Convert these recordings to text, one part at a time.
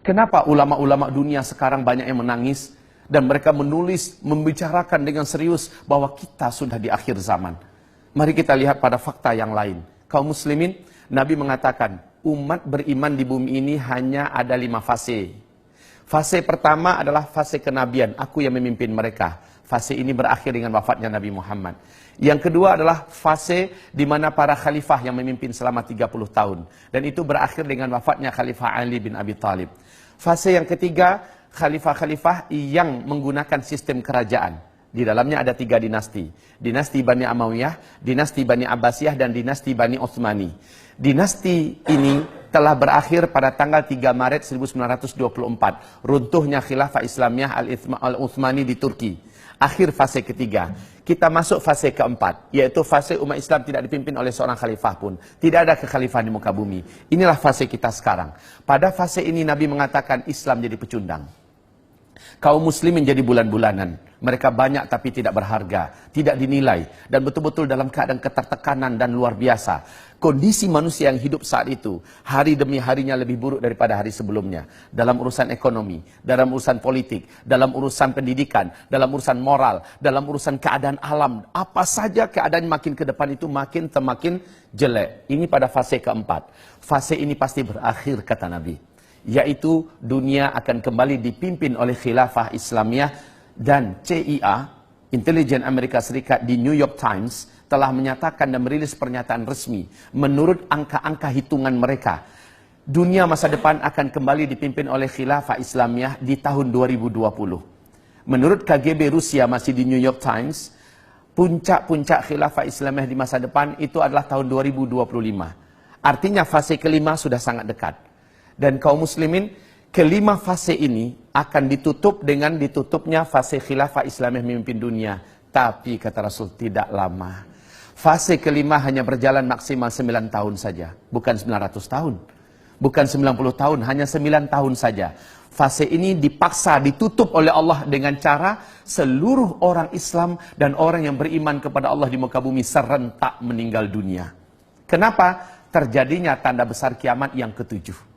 Kenapa ulama-ulama dunia sekarang banyak yang menangis dan mereka menulis, membicarakan dengan serius bahwa kita sudah di akhir zaman. Mari kita lihat pada fakta yang lain. Kaum muslimin, Nabi mengatakan, umat beriman di bumi ini hanya ada 5 fase. Fase pertama adalah fase kenabian, aku yang memimpin mereka. Fase ini berakhir dengan wafatnya Nabi Muhammad. Yang kedua adalah fase di mana para khalifah yang memimpin selama 30 tahun. Dan itu berakhir dengan wafatnya Khalifah Ali bin Abi Thalib. Fase yang ketiga, khalifah-khalifah yang menggunakan sistem kerajaan. Di dalamnya ada 3 dinasti. Dinasti Bani Amawiyyah, dinasti Bani Abbasiyah, dan dinasti Bani Utsmani. Dinasti ini telah berakhir pada tanggal 3 Maret 1924. Runtuhnya khilafah Islamiyah Al-Utsmani di Turki. Akhir fase ketiga. Kita masuk fase keempat, yaitu fase umat Islam tidak dipimpin oleh seorang khalifah pun. Tidak ada kekhalifahan di muka bumi. Inilah fase kita sekarang. Pada fase ini Nabi mengatakan Islam jadi pecundang. Kaum muslimin jadi bulan-bulanan. Mereka banyak tapi tidak berharga, tidak dinilai, dan betul-betul dalam keadaan ketertekanan dan luar biasa. Kondisi manusia yang hidup saat itu, hari demi harinya lebih buruk daripada hari sebelumnya. Dalam urusan ekonomi, dalam urusan politik, dalam urusan pendidikan, dalam urusan moral, dalam urusan keadaan alam. Apa saja keadaan makin ke depan itu makin jelek. Ini pada fase keempat. Fase ini pasti berakhir, kata Nabi. Yaitu dunia akan kembali dipimpin oleh khilafah Islamiyah. Dan CIA, Intelijen Amerika Serikat di New York Times telah menyatakan dan merilis pernyataan resmi. Menurut angka-angka hitungan mereka, dunia masa depan akan kembali dipimpin oleh khilafah Islamiyah di tahun 2020. Menurut KGB Rusia masih di New York Times, puncak-puncak khilafah Islamiyah di masa depan itu adalah tahun 2025. Artinya fase kelima sudah sangat dekat. Dan kaum muslimin, kelima fase ini akan ditutup dengan ditutupnya fase khilafah Islamiyah memimpin dunia. Tapi kata Rasul, tidak lama. Fase kelima hanya berjalan maksimal 9 tahun saja. Bukan 900 tahun. Bukan 90 tahun, hanya 9 tahun saja. Fase ini dipaksa, ditutup oleh Allah dengan cara seluruh orang Islam dan orang yang beriman kepada Allah di muka bumi serentak meninggal dunia. Kenapa? Terjadinya tanda besar kiamat yang ketujuh.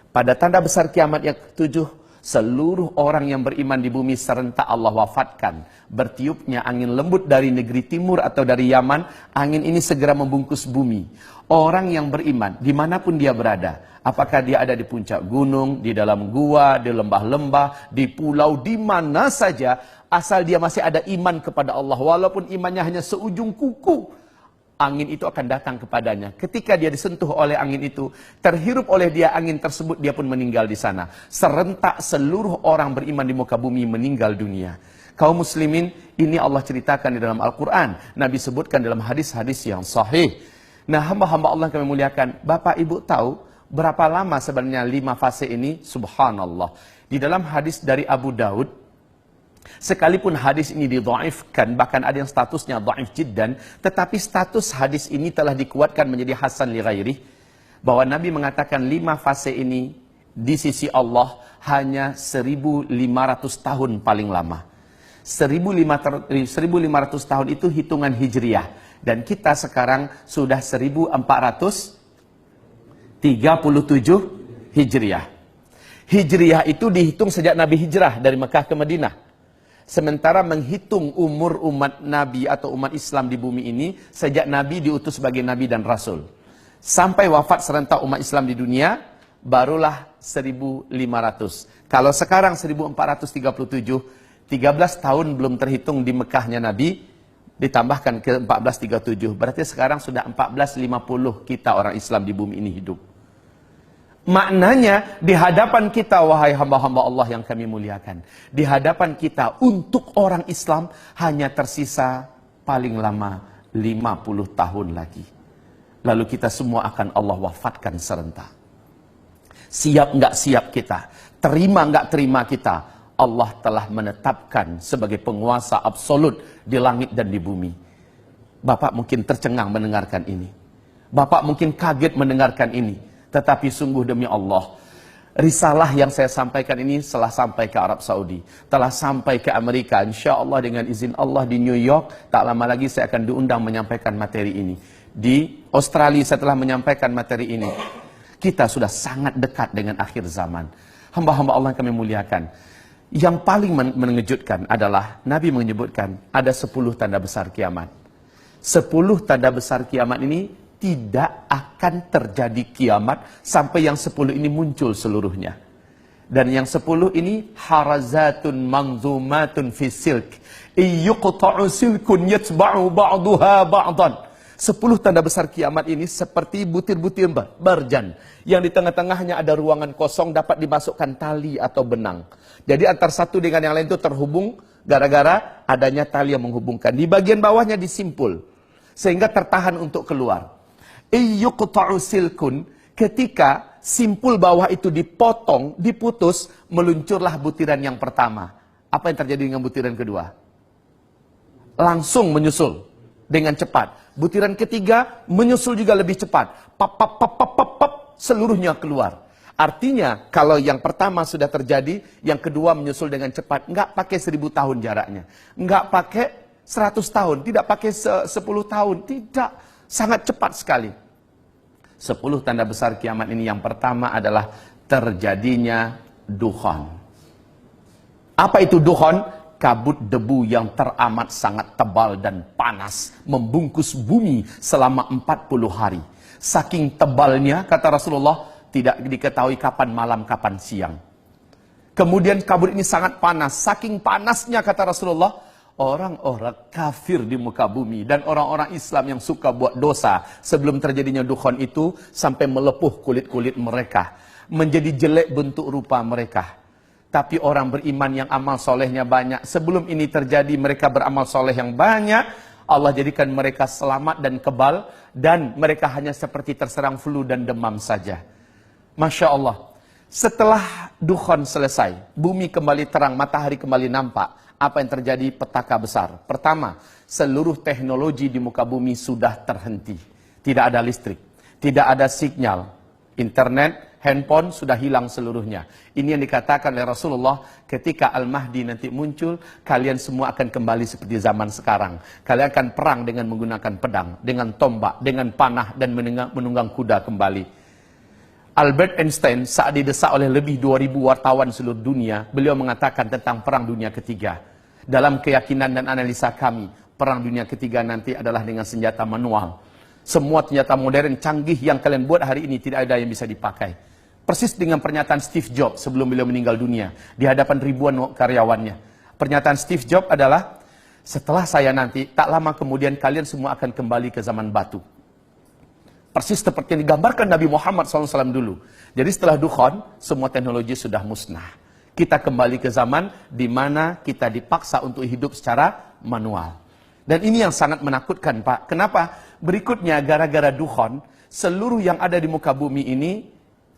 Pada tanda besar kiamat yang ketujuh, seluruh orang yang beriman di bumi serentak Allah wafatkan. Bertiupnya angin lembut dari negeri timur atau dari Yaman, angin ini segera membungkus bumi. Orang yang beriman, dimanapun dia berada, apakah dia ada di puncak gunung, di dalam gua, di lembah-lembah, di pulau, di mana saja, asal dia masih ada iman kepada Allah, walaupun imannya hanya seujung kuku, angin itu akan datang kepadanya. Ketika dia disentuh oleh angin itu, terhirup oleh dia angin tersebut, dia pun meninggal di sana. Serentak seluruh orang beriman di muka bumi meninggal dunia. Kaum muslimin, ini Allah ceritakan di dalam Al-Quran. Nabi sebutkan dalam hadis-hadis yang sahih. Nah, hamba-hamba Allah yang kami muliakan, Bapak Ibu tahu berapa lama sebenarnya 5 fase ini? Subhanallah. Di dalam hadis dari Abu Daud, sekalipun hadis ini didhaifkan, bahkan ada yang statusnya dhaif jiddan, tetapi status hadis ini telah dikuatkan menjadi hasan li ghairih, bahwa Nabi mengatakan 5 fase ini di sisi Allah hanya 1500 tahun paling lama. 1500 tahun itu hitungan hijriah, dan kita sekarang sudah 1437 hijriah. Hijriah itu dihitung sejak Nabi hijrah dari Mekah ke Madinah. Sementara menghitung umur umat Nabi atau umat Islam di bumi ini sejak Nabi diutus sebagai Nabi dan Rasul. Sampai wafat serentak umat Islam di dunia, barulah 1500. Kalau sekarang 1437, 13 tahun belum terhitung di Mekahnya Nabi, ditambahkan ke 1437. Berarti sekarang sudah 1450 kita orang Islam di bumi ini hidup. Maknanya di hadapan kita, wahai hamba-hamba Allah yang kami muliakan, di hadapan kita untuk orang Islam hanya tersisa paling lama 50 tahun lagi. Lalu kita semua akan Allah wafatkan serentak. Siap nggak siap kita, terima nggak terima kita, Allah telah menetapkan sebagai penguasa absolut di langit dan di bumi. Bapak mungkin tercengang mendengarkan ini. Bapak mungkin kaget mendengarkan ini. Tetapi sungguh demi Allah, risalah yang saya sampaikan ini telah sampai ke Arab Saudi, telah sampai ke Amerika. Insya Allah dengan izin Allah di New York, tak lama lagi saya akan diundang menyampaikan materi ini. Di Australia saya telah menyampaikan materi ini. Kita sudah sangat dekat dengan akhir zaman. Hamba-hamba Allah yang kami muliakan. Yang paling mengejutkan adalah Nabi menyebutkan ada 10 tanda besar kiamat. 10 tanda besar kiamat ini tidak akan terjadi kiamat sampai yang 10 ini muncul seluruhnya. Dan yang 10 ini harazatun manzumatun fi silk. Iyuqta'u silkun yatba'u ba'duha ba'dan. 10 tanda besar kiamat ini seperti butir-butir berjan. Yang di tengah-tengahnya ada ruangan kosong dapat dimasukkan tali atau benang. Jadi antara satu dengan yang lain itu terhubung gara-gara adanya tali yang menghubungkan. Di bagian bawahnya disimpul. Sehingga tertahan untuk keluar. Iyuqta'u silkun, ketika simpul bawah itu dipotong, diputus, meluncurlah butiran yang pertama. Apa yang terjadi dengan butiran kedua? Langsung menyusul dengan cepat. Butiran ketiga menyusul juga lebih cepat. Pap, pap, pap, pap, pap, pap, seluruhnya keluar. Artinya, kalau yang pertama sudah terjadi, yang kedua menyusul dengan cepat. Enggak pakai 1000 tahun jaraknya. Enggak pakai 100 tahun. Tidak pakai 10 tahun. Tidak. Sangat cepat sekali. 10 tanda besar kiamat ini yang pertama adalah terjadinya dukhan. Apa itu dukhan? Kabut debu yang teramat sangat tebal dan panas. Membungkus bumi selama 40 hari. Saking tebalnya, kata Rasulullah, tidak diketahui kapan malam, kapan siang. Kemudian kabut ini sangat panas. Saking panasnya, kata Rasulullah, orang-orang kafir di muka bumi dan orang-orang Islam yang suka buat dosa sebelum terjadinya dukhan itu sampai melepuh kulit-kulit mereka, menjadi jelek bentuk rupa mereka. Tapi orang beriman yang amal solehnya banyak, sebelum ini terjadi mereka beramal soleh yang banyak, Allah jadikan mereka selamat dan kebal, dan mereka hanya seperti terserang flu dan demam saja. Masya Allah. Setelah dukhan selesai, bumi kembali terang, matahari kembali nampak. Apa yang terjadi? Petaka besar. Pertama, seluruh teknologi di muka bumi sudah terhenti. Tidak ada listrik, tidak ada sinyal, internet, handphone sudah hilang seluruhnya. Ini yang dikatakan oleh Rasulullah, ketika Al-Mahdi nanti muncul, kalian semua akan kembali seperti zaman sekarang. Kalian akan perang dengan menggunakan pedang, dengan tombak, dengan panah, dan menunggang kuda kembali. Albert Einstein saat didesak oleh lebih 2000 wartawan seluruh dunia, beliau mengatakan tentang perang dunia ketiga. Dalam keyakinan dan analisa kami, perang dunia ketiga nanti adalah dengan senjata manual. Semua senjata modern canggih yang kalian buat hari ini tidak ada yang bisa dipakai. Persis dengan pernyataan Steve Jobs sebelum beliau meninggal dunia di hadapan ribuan karyawannya. Pernyataan Steve Jobs adalah, setelah saya nanti, tak lama kemudian kalian semua akan kembali ke zaman batu. Persis seperti yang digambarkan Nabi Muhammad SAW dulu. Jadi setelah dukhan, semua teknologi sudah musnah. Kita kembali ke zaman di mana kita dipaksa untuk hidup secara manual. Dan ini yang sangat menakutkan, Pak. Kenapa? Berikutnya, gara-gara dukhan, seluruh yang ada di muka bumi ini,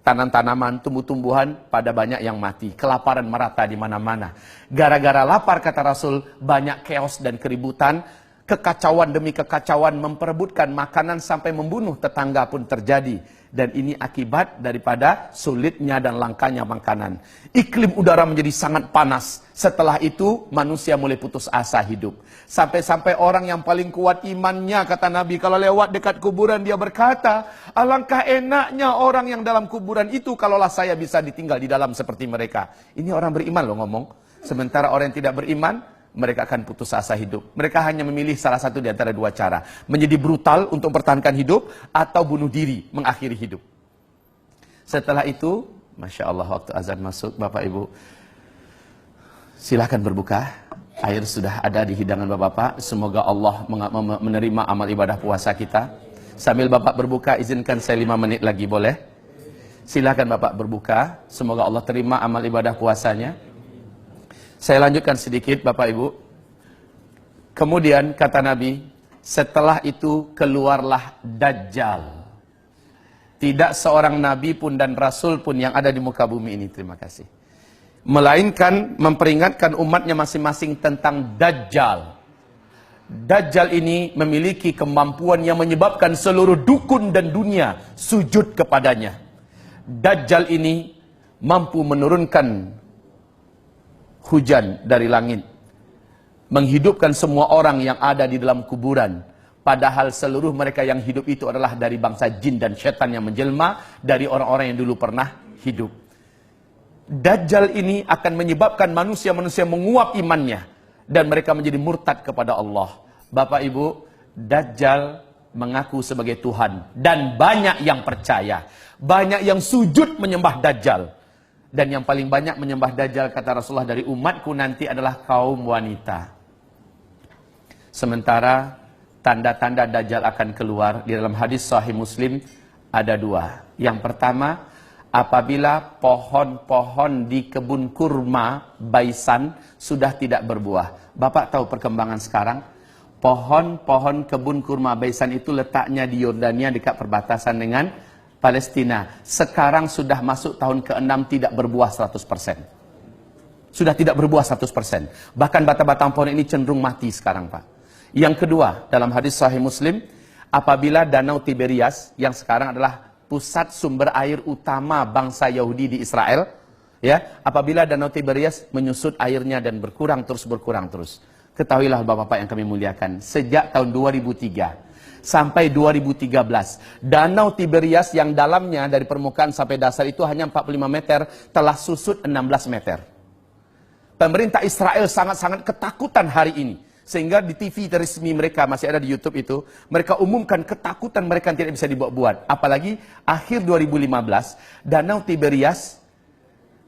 tanam-tanaman, tumbuh-tumbuhan, pada banyak yang mati. Kelaparan merata di mana-mana. Gara-gara lapar, kata Rasul, banyak chaos dan keributan. Kekacauan demi kekacauan, memperebutkan makanan sampai membunuh tetangga pun terjadi. Dan ini akibat daripada sulitnya dan langkanya makanan. Iklim udara menjadi sangat panas. Setelah itu manusia mulai putus asa hidup. Sampai-sampai orang yang paling kuat imannya, kata Nabi, kalau lewat dekat kuburan dia berkata, alangkah enaknya orang yang dalam kuburan itu kalaulah saya bisa ditinggal di dalam seperti mereka. Ini orang beriman loh ngomong. Sementara orang yang tidak beriman, mereka akan putus asa hidup. Mereka hanya memilih salah satu di antara dua cara. Menjadi brutal untuk mempertahankan hidup, atau bunuh diri, mengakhiri hidup. Setelah itu, Masya Allah, waktu azan masuk, Bapak Ibu, silakan berbuka. Air sudah ada di hidangan Bapak-Bapak. Semoga Allah menerima amal ibadah puasa kita. Sambil Bapak berbuka, izinkan saya 5 menit lagi, boleh? Silakan Bapak berbuka. Semoga Allah terima amal ibadah puasanya. Saya lanjutkan sedikit, Bapak Ibu. Kemudian kata Nabi, setelah itu keluarlah Dajjal. Tidak seorang Nabi pun dan Rasul pun yang ada di muka bumi ini, terima kasih, melainkan memperingatkan umatnya masing-masing tentang Dajjal. Dajjal ini memiliki kemampuan yang menyebabkan seluruh dukun dan dunia sujud kepadanya. Dajjal ini mampu menurunkan hujan dari langit, menghidupkan semua orang yang ada di dalam kuburan, padahal seluruh mereka yang hidup itu adalah dari bangsa jin dan setan yang menjelma dari orang-orang yang dulu pernah hidup. Dajjal ini akan menyebabkan manusia-manusia menguap imannya dan mereka menjadi murtad kepada Allah. Bapak Ibu, Dajjal mengaku sebagai Tuhan dan banyak yang percaya. Banyak yang sujud menyembah Dajjal. Dan yang paling banyak menyembah Dajjal, kata Rasulullah, dari umatku nanti adalah kaum wanita. Sementara tanda-tanda Dajjal akan keluar di dalam hadis Sahih Muslim ada dua. Yang pertama, apabila pohon-pohon di kebun kurma Baisan sudah tidak berbuah. Bapak tahu perkembangan sekarang? Pohon-pohon kebun kurma Baisan itu letaknya di Yordania dekat perbatasan dengan Palestina. Sekarang sudah masuk tahun ke-6 tidak berbuah 100%. Sudah tidak berbuah 100%. Bahkan batang-batang pohon ini cenderung mati sekarang, Pak. Yang kedua, dalam hadis Sahih Muslim, apabila Danau Tiberias yang sekarang adalah pusat sumber air utama bangsa Yahudi di Israel, ya, apabila Danau Tiberias menyusut airnya dan berkurang terus. Ketahuilah Bapak-bapak yang kami muliakan, sejak tahun 2003 sampai 2013, Danau Tiberias yang dalamnya dari permukaan sampai dasar itu hanya 45 meter, telah susut 16 meter. Pemerintah Israel sangat-sangat ketakutan hari ini. Sehingga di TV resmi mereka, masih ada di YouTube itu, mereka umumkan ketakutan mereka tidak bisa dibuat-buat. Apalagi akhir 2015, Danau Tiberias,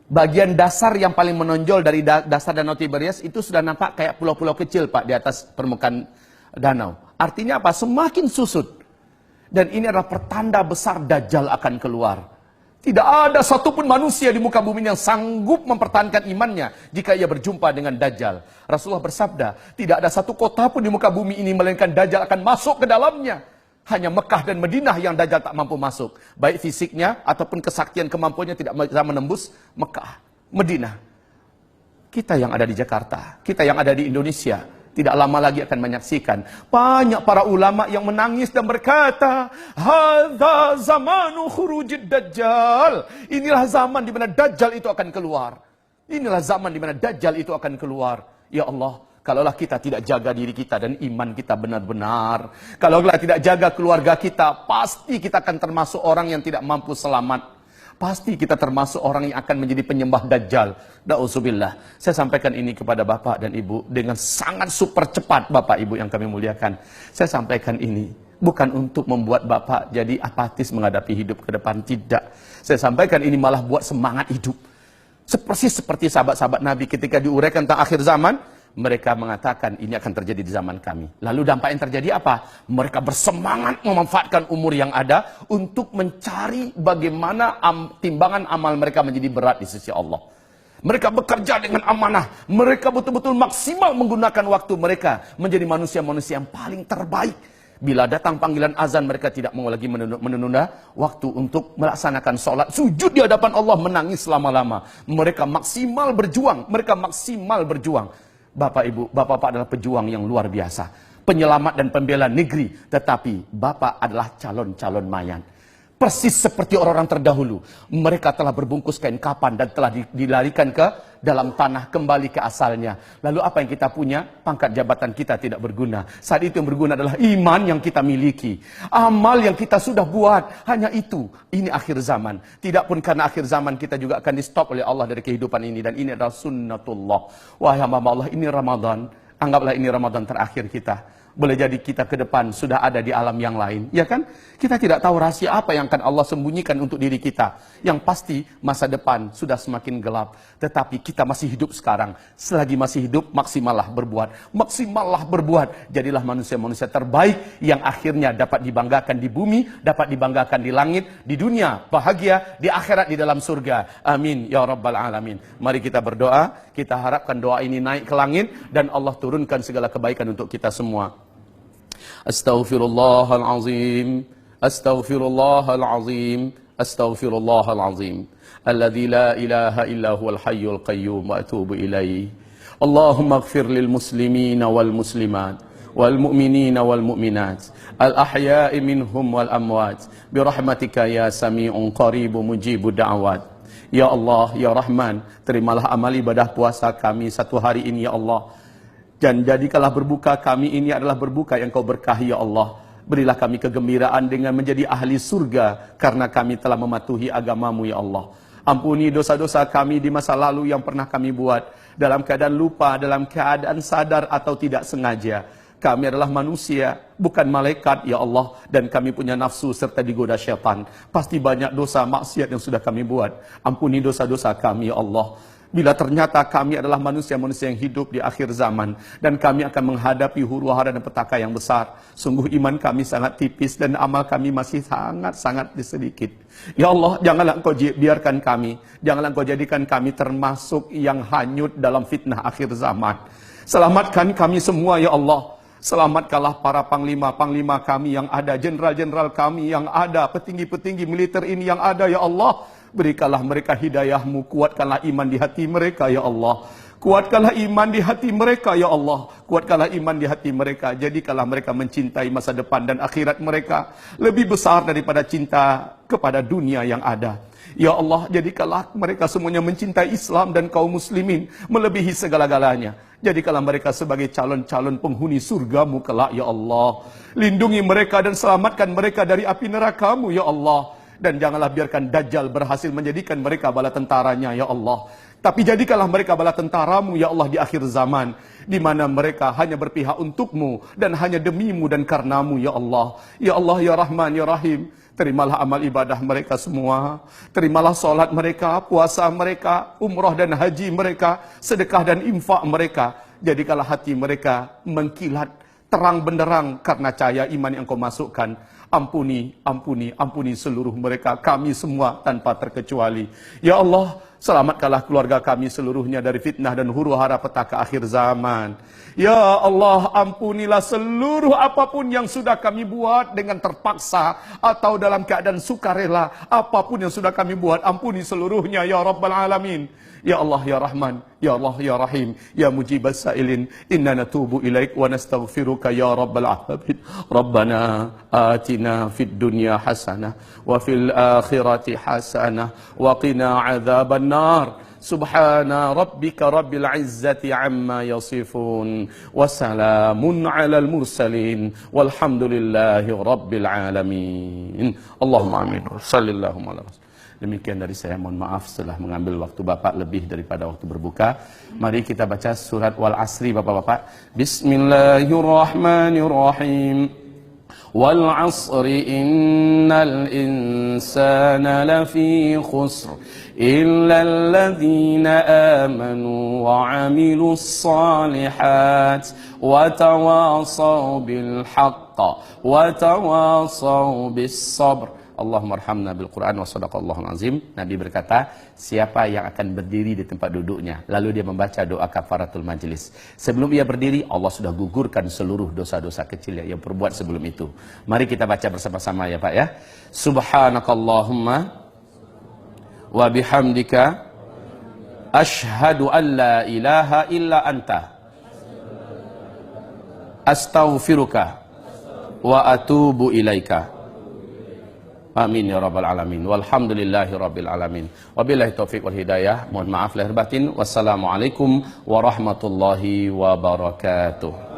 bagian dasar yang paling menonjol dari dasar Danau Tiberias itu sudah nampak kayak pulau-pulau kecil, Pak, di atas permukaan danau. Artinya apa? Semakin susut. Dan ini adalah pertanda besar Dajjal akan keluar. Tidak ada satupun manusia di muka bumi yang sanggup mempertahankan imannya jika ia berjumpa dengan Dajjal. Rasulullah bersabda, tidak ada satu kota pun di muka bumi ini melainkan Dajjal akan masuk ke dalamnya. Hanya Mekah dan Madinah yang Dajjal tak mampu masuk. Baik fisiknya ataupun kesaktian kemampuannya tidak bisa menembus Mekah, Madinah. Kita yang ada di Jakarta, kita yang ada di Indonesia, tidak lama lagi akan menyaksikan banyak para ulama yang menangis dan berkata, hadza zamanu khurujid Dajjal. Inilah zaman di mana Dajjal itu akan keluar. Inilah zaman di mana Dajjal itu akan keluar. Ya Allah, kalaulah kita tidak jaga diri kita dan iman kita benar-benar, kalaulah tidak jaga keluarga kita, pasti kita akan termasuk orang yang tidak mampu selamat. Pasti kita termasuk orang yang akan menjadi penyembah Dajjal. Na'udzubillah. Saya sampaikan ini kepada Bapak dan Ibu dengan sangat super cepat, Bapak Ibu yang kami muliakan. Saya sampaikan ini bukan untuk membuat Bapak jadi apatis menghadapi hidup ke depan, tidak. Saya sampaikan ini malah buat semangat hidup. Seperti sahabat-sahabat Nabi ketika diuraikan tentang akhir zaman, mereka mengatakan ini akan terjadi di zaman kami. Lalu dampak yang terjadi apa? Mereka bersemangat memanfaatkan umur yang ada untuk mencari bagaimana timbangan amal mereka menjadi berat di sisi Allah. Mereka bekerja dengan amanah. Mereka betul-betul maksimal menggunakan waktu mereka menjadi manusia-manusia yang paling terbaik. Bila datang panggilan azan, mereka tidak mau lagi menunda waktu untuk melaksanakan sholat. Sujud di hadapan Allah, menangis lama-lama. Mereka maksimal berjuang. Bapak Ibu, Bapak-Bapak adalah pejuang yang luar biasa. Penyelamat dan pembela negeri. Tetapi Bapak adalah calon-calon mayat. Persis seperti orang-orang terdahulu. Mereka telah berbungkus kain kapan dan telah dilarikan ke dalam tanah, kembali ke asalnya. Lalu apa yang kita punya? Pangkat jabatan kita tidak berguna. Saat itu yang berguna adalah iman yang kita miliki. Amal yang kita sudah buat. Hanya itu. Ini akhir zaman. Tidak pun karena akhir zaman kita juga akan di stop oleh Allah dari kehidupan ini. Dan ini adalah sunnatullah. Wahai hamba Allah, ini Ramadan. Anggaplah ini Ramadan terakhir kita. Boleh jadi kita ke depan sudah ada di alam yang lain, ya kan? Kita tidak tahu rahasia apa yang akan Allah sembunyikan untuk diri kita. Yang pasti masa depan sudah semakin gelap. Tetapi kita masih hidup sekarang. Selagi masih hidup, maksimallah berbuat. Maksimallah berbuat. Jadilah manusia-manusia terbaik yang akhirnya dapat dibanggakan di bumi, dapat dibanggakan di langit, di dunia, bahagia, di akhirat, di dalam surga. Amin, ya Rabbal Alamin. Mari kita berdoa. Kita harapkan doa ini naik ke langit dan Allah turunkan segala kebaikan untuk kita semua. Astaghfirullahalazim, astaghfirullahalazim, astaghfirullahalazim. Alladzi la ilaha illa huwal hayyul qayyum wa atubu ilaih. Allahumma ighfir lil muslimina wal muslimat wal mu'minina wal mu'minat al ahya'i minhum wal amwat birahmatika ya sami'un qaribu mujibu da'awat. Ya Allah, ya Rahman, terimalah amal ibadah puasa kami satu hari ini, ya Allah. Dan jadikanlah berbuka kami ini adalah berbuka yang kau berkahi, ya Allah. Berilah kami kegembiraan dengan menjadi ahli surga karena kami telah mematuhi agamamu, ya Allah. Ampuni dosa-dosa kami di masa lalu yang pernah kami buat. Dalam keadaan lupa, dalam keadaan sadar atau tidak sengaja. Kami adalah manusia, bukan malaikat, ya Allah. Dan kami punya nafsu serta digoda syaitan. Pasti banyak dosa maksiat yang sudah kami buat. Ampuni dosa-dosa kami, ya Allah. Bila ternyata kami adalah manusia-manusia yang hidup di akhir zaman. Dan kami akan menghadapi huru-hara dan petaka yang besar. Sungguh iman kami sangat tipis dan amal kami masih sangat-sangat sedikit. Ya Allah, janganlah Engkau biarkan kami. Janganlah Engkau jadikan kami termasuk yang hanyut dalam fitnah akhir zaman. Selamatkan kami semua, ya Allah. Selamatkanlah para panglima-panglima kami yang ada, jenderal-jenderal kami yang ada, petinggi-petinggi militer ini yang ada, ya Allah. Berikanlah mereka hidayah-Mu, kuatkanlah iman di hati mereka, ya Allah. Kuatkanlah iman di hati mereka, ya Allah. Kuatkanlah iman di hati mereka. Jadikanlah mereka mencintai masa depan dan akhirat mereka lebih besar daripada cinta kepada dunia yang ada. Ya Allah, jadikanlah mereka semuanya mencintai Islam dan kaum muslimin melebihi segala-galanya. Jadikanlah mereka sebagai calon-calon penghuni surga-Mu kelak, ya Allah. Lindungi mereka dan selamatkan mereka dari api neraka-Mu, ya Allah. Dan janganlah biarkan Dajjal berhasil menjadikan mereka bala tentaranya, ya Allah. Tapi jadikanlah mereka bala tentara-Mu, ya Allah, di akhir zaman. Di mana mereka hanya berpihak untuk-Mu dan hanya demi-Mu dan karena-Mu, ya Allah. Ya Allah, ya Rahman, ya Rahim. Terimalah amal ibadah mereka semua. Terimalah solat mereka, puasa mereka, umrah dan haji mereka, sedekah dan infak mereka. Jadikanlah hati mereka mengkilat terang benderang karena cahaya iman yang Kau masukkan. Ampuni, ampuni, ampuni seluruh mereka, kami semua tanpa terkecuali. Ya Allah, selamatkanlah keluarga kami seluruhnya dari fitnah dan huru-hara petaka akhir zaman. Ya Allah, ampunilah seluruh apapun yang sudah kami buat dengan terpaksa atau dalam keadaan sukarela. Apapun yang sudah kami buat, ampuni seluruhnya, ya Rabbal Alamin. Ya Allah, ya Rahman, ya Allah, ya Rahim, ya Mujibas Sa'ilin, inna natubu ilaik wa nastaghfiruka ya Rabbal Alamin. Rabbana atina fid dunya hasanah wa fil akhirati hasanah wa qina adzaban nar. Subhana rabbika rabbil izzati amma yasifun wa salamun alal mursalin walhamdulillahi rabbil alamin. Allahumma amin. Sallallahu alaihi wasallam. Demikian dari saya, mohon maaf setelah mengambil waktu Bapak lebih daripada waktu berbuka. Mari kita baca surat Wal Asri, Bapak-bapak. Bismillahirrahmanirrahim. Wal asri innal insana lafi khusr illa alladhina amanu wa amilus salihat wa tawasaw bil haqq wa tawasaw bis sabr. Allahumma arhamna bil Quran wa sadaqallahul azim. Nabi berkata, siapa yang akan berdiri di tempat duduknya lalu dia membaca doa kafaratul majlis, sebelum ia berdiri Allah sudah gugurkan seluruh dosa-dosa kecil yang perbuat sebelum itu. Mari kita baca bersama-sama ya Pak ya. Subhanakallahumma wa bihamdika asyhadu an la ilaha illa anta astaghfiruka wa atubu ilaika. Amin ya rabbal alamin. Walhamdulillahi rabbil alamin. Wabillahi taufiq wal hidayah. Mohon maaf lahir batin. Wassalamualaikum warahmatullahi wabarakatuh.